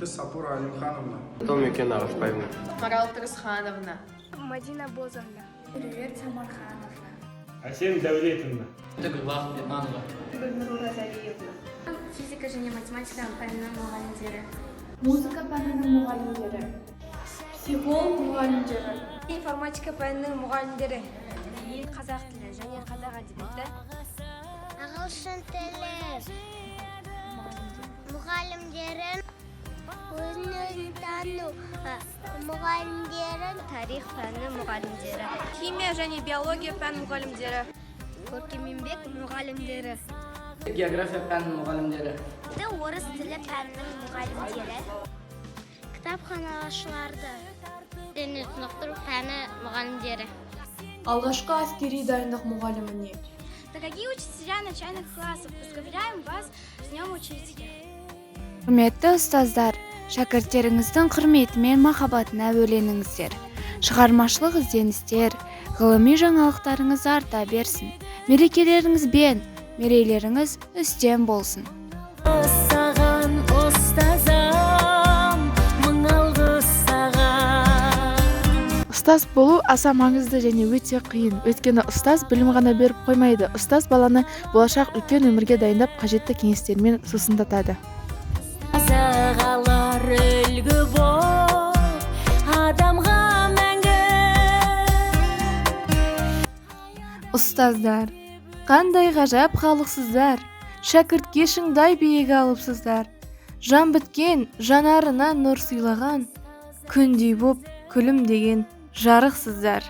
Сапура Алимхановна. Томикен Ағашбаевна. Марал Тұрысхановна. Мадина Бозовна. Үревет Самархановна. Асем Дәулетовна. Гүлбах Бетманова. Гүлнур Уразалиевна. Физика және математика пәнінің мұғалімдері. Музыка пәнінің мұғалімдері. Психолог мұғалімдері. Информатика пәнінің мұғалімдері. Қазақ тілі және қазақ әдебиеті. Ағылшын тілі мұғалімдерін, өзін тану мұғалімдерін, тарих пәні мұғалімдері, Химия және биология пән мұғалімдері. Көркемеңбек мұғалімдері. География пән мұғалімдері. орыс тілі пәнінің мұғалімдері, кітапханашыларды, дене сынықтыру пәні мұғалімдері. Алғашқы әскери дайындық мұғаліміне. Дорогие учителя начальных классов, поздравляем вас с Днем Учителя. Құрметті ұстаздар, шәкірттеріңіздің құрметі мен махаббатына бөленіңіздер. Шығармашылық ізденістер, ғылыми жаңалықтарыңыз арта берсін. Мерекелеріңіз бен мерейлеріңіз үстем болсын. Саған ұстазым, мың алғыс саған. Ұстаз болу аса маңызды және өте қиын. Өйткені ұстаз білім ғана беріп қоймайды. Ұстаз баланы болашақ үлкен өмірге дайындап, қажетті кеңестермен сусындатады. Сағалар үлгі бол, адамға мәңгі. Ұстаздар, қандай ғажап халықсыздар, шәкіртке шыңдай биік алыпсыздар. Жан біткен жанарына нұр сыйлаған, күндей боп күлімдеген жарықсыздар.